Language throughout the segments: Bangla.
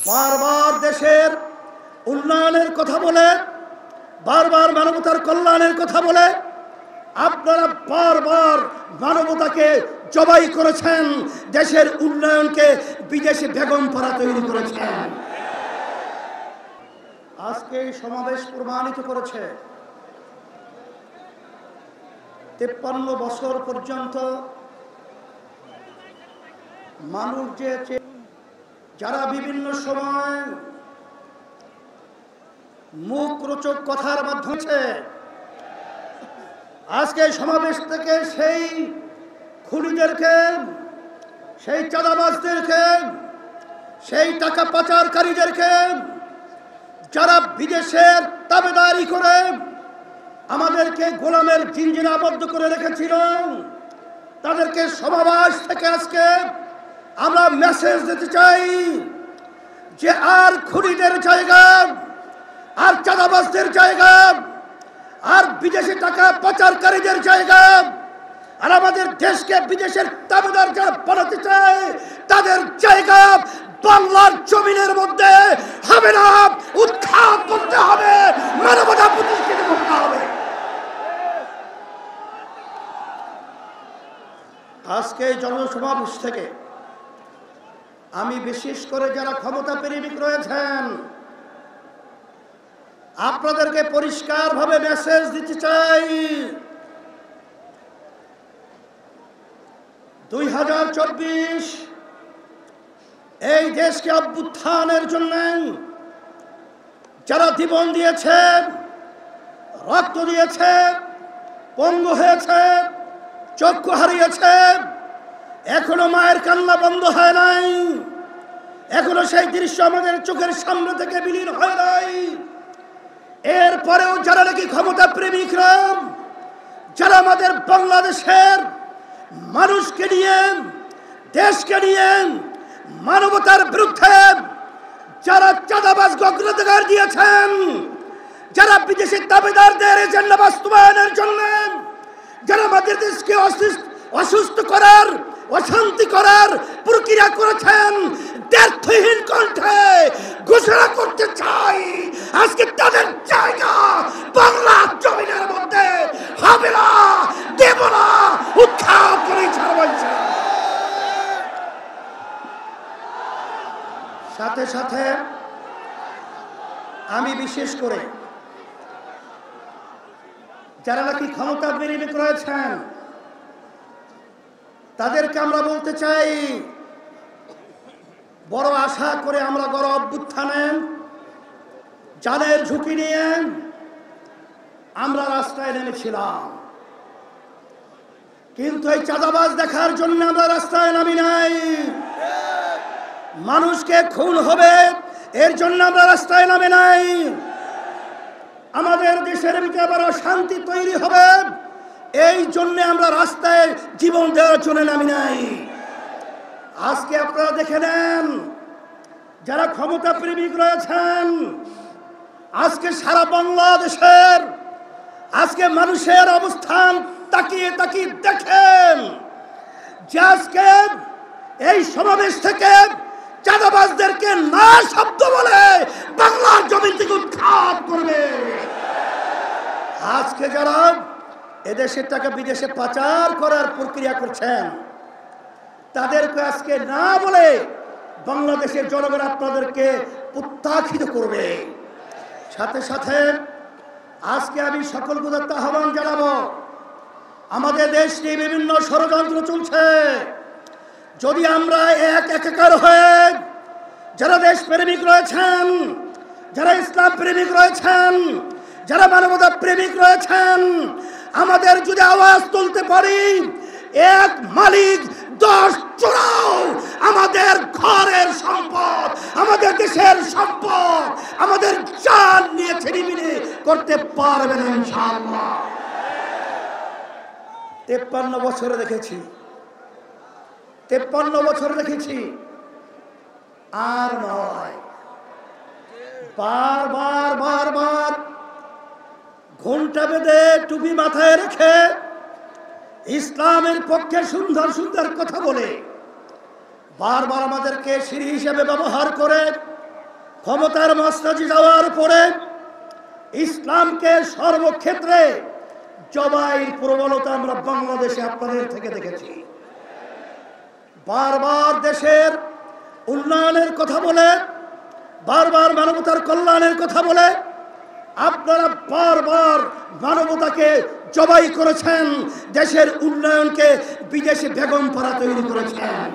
বারবার দেশের উন্নয়নের কথা বলে, বারবার মানবতার কল্যাণের কথা বলে আপনারা বারবার মানবতাকে জবাই করেছেন, দেশের উন্নয়নকে বিদেশি বেগম পাড়া তৈরি করেছেন। আজকে এই সমাবেশ প্রমাণিত করেছে 53 বছর পর্যন্ত মানুষ যে যারা বিভিন্ন সময় মুখরোচক কথার মাধ্যমে আজকে সমাবেশ থেকে সেই খুনিদেরকে, সেই চাঁদাবাজদেরকে, সেই টাকা পাচারকারীদেরকে, যারা বিদেশের তাবেদারি করে আমাদেরকে গোলামের জিঞ্জিরে আবদ্ধ করে রেখেছিল, তাদেরকে সমাবেশ থেকে আজকে আমরা মেসেজ দিতে চাই যে আর খুনিদের জায়গা, আর চাঁদাবাজদের জায়গা, আর বিদেশি টাকা পাচারকারীদের জায়গা, আর আমাদের দেশকে বিদেশের তাবেদার যারা বানাতে চায় তাদের জায়গা বাংলার জমিনের মধ্যে হবে না। উৎখাত করতে হবে, মানবতা প্রতিষ্ঠিত করতে হবে। আজকে জনসমাবেশ থেকে আমি বিশেষ করে যারা ক্ষমতা প্রেমিক রয়েছেন আপনাদেরকে পরিষ্কারভাবে মেসেজ দিতে চাই, 2024 এই দেশকে অভ্যুত্থানের জন্য যারা জীবন দিয়েছে, রক্ত দিয়েছে, পঙ্গু হয়েছে, চক্ষু হারিয়েছে, এখনো মায়ের কান্না বন্ধ হয় নাই, এখনো সেই দৃশ্য আমাদের চোখের সামনে থেকে বিলীন হয় নাই। এরপরেও যারা নাকি ক্ষমতা প্রেমিকরা, যারা আমাদের বাংলাদেশের মানুষকে নিয়ে, দেশকে নিয়ে মানবতার বিরুদ্ধে যারা চাঁদাবাজ অগ্রাধিকার দিয়েছেন, যারা বিদেশি দাবিদারদের এজেন্ডা বাস্তবায়নের জন্য যারা আমাদের দেশকে অসুস্থ করার, অশান্তি করার প্রক্রিয়া করেছেন, দ্ব্যর্থহীন কণ্ঠে ঘোষণা করতে চাই আজকে তাদের জায়গা বাংলার জমিনের মধ্যে হবে না, দেব না, উৎখাত করে ছাড়ব। সাথে সাথে আমি বিশেষ করে যারা নাকি ক্ষমতা প্রেমিক রয়েছেন তাদেরকে আমরা বলতে চাই, বড় আশা করে আমরা গণ অভ্যুত্থানে জানের ঝুঁকি নিয়ে আমরা রাস্তায় নেমেছিলাম, কিন্তু এই চাঁদাবাজ দেখার জন্য আমরা রাস্তায় নামি নাই। মানুষকে খুন হবে এর জন্য আমরা রাস্তায় নামে নাই। আমাদের দেশের ভিতরে আবার অশান্তি তৈরি হবে এই জন্য আমরা রাস্তায় জীবন দেওয়ার জন্য নামি নাই। আজকে আপনারা দেখে নেন, যারা ক্ষমতা প্রেমিক রয়েছেন আজকে সারা বাংলাদেশের আজকে মানুষের অবস্থান তাকিয়ে তাকিয়ে দেখেন যে আজকে এই সমাবেশ থেকে চাঁদাবাজদেরকে না শব্দ বলে বাংলার জমি থেকে উৎখাত করবে। আজকে যারা এদেশের টাকা বিদেশে পাচার করার প্রক্রিয়া করছেন তাদেরকে আজকে না বলে বাংলাদেশের জনগণ আপনাদেরকে উৎখাত করবে। সাথে সাথে আজকে আমি সকল গুদার্থ আহ্বান জানাবো, আমাদের দেশ নিয়ে বিভিন্ন ষড়যন্ত্র চলছে, যদি আমরা একাকার হয়ে যারা দেশ প্রেমিক রয়েছেন, যারা ইসলাম প্রেমিক রয়েছেন, যারা মানবতা প্রেমিক রয়েছেন, আমাদের যদি আওয়াজ তুলতে পারি, এক মালিক 10 চোরাও আমাদের ঘরের সম্পদ, আমাদের দেশের সম্পদ, আমাদের জান নিয়ে ছিনিমিনি করতে পারবেন ইনশাআল্লাহ। 53 বছরে দেখেছি, 53 বছর দেখেছি, আর নয়, বারবার বারবার ঘোমটা বেঁধে টুপি মাথায় রেখে ইসলামের পক্ষে সুন্দর সুন্দর কথা বলে বারবার আমাদেরকে সিঁড়ি হিসেবে ব্যবহার করে ক্ষমতার মসনদে যাওয়ার পরে ইসলামকে সর্বক্ষেত্রে জবাইয়ের প্রবণতা আমরা বাংলাদেশে আপনাদের থেকে দেখেছি। বারবার দেশের উন্নয়নের কথা বলে, বারবার মানবতার কল্যাণের কথা বলে আপনারা বারবার মানবতাকে জবাই করেছেন, দেশের উন্নয়নকে বিদেশে বেগম পাড়া তৈরি করেছেন।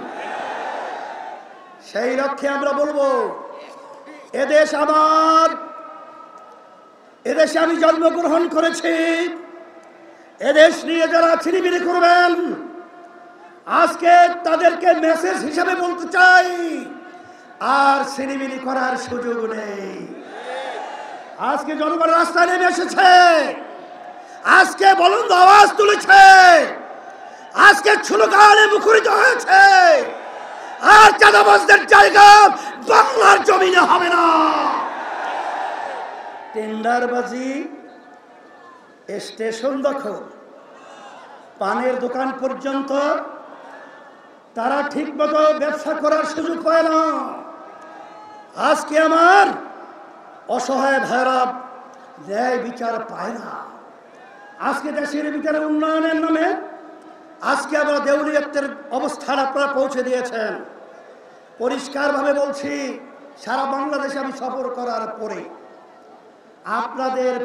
সেই লক্ষ্যে আমরা বলবো, এদেশ আমার, এদেশে আমি জন্মগ্রহণ করেছি, এদেশ নিয়ে যারা ছিনিমিনি করবেন আজকে তাদেরকে মেসেজ হিসাবে বলতে চাই, আর ছিনিমিনি করার সুযোগ নেই। আজকে জনগণ রাস্তায় নেমে এসেছে, আজকে বুলন্দ আওয়াজ তুলেছে, আজকে স্লোগানে মুখরিত হয়েছে, আর চাঁদাবাজদের জায়গা বাংলার জমিনে হবে না। টেন্ডারবাজি, স্টেশন দখল, পানের দোকান পর্যন্ত তারা ঠিকমতো ব্যবসা করার সুযোগ পায় না। আজকে আমার অসহায় ভাইরা ন্যায় বিচার পায় না। আজকে দেশের ভিতরে উন্নয়নের নামে আজকে আমরা দেউলিয়তের অবস্থান আপনারা পৌঁছে দিয়েছেন। পরিষ্কারভাবে বলছি, সারা বাংলাদেশে আমি সফর করার পরে আপনাদের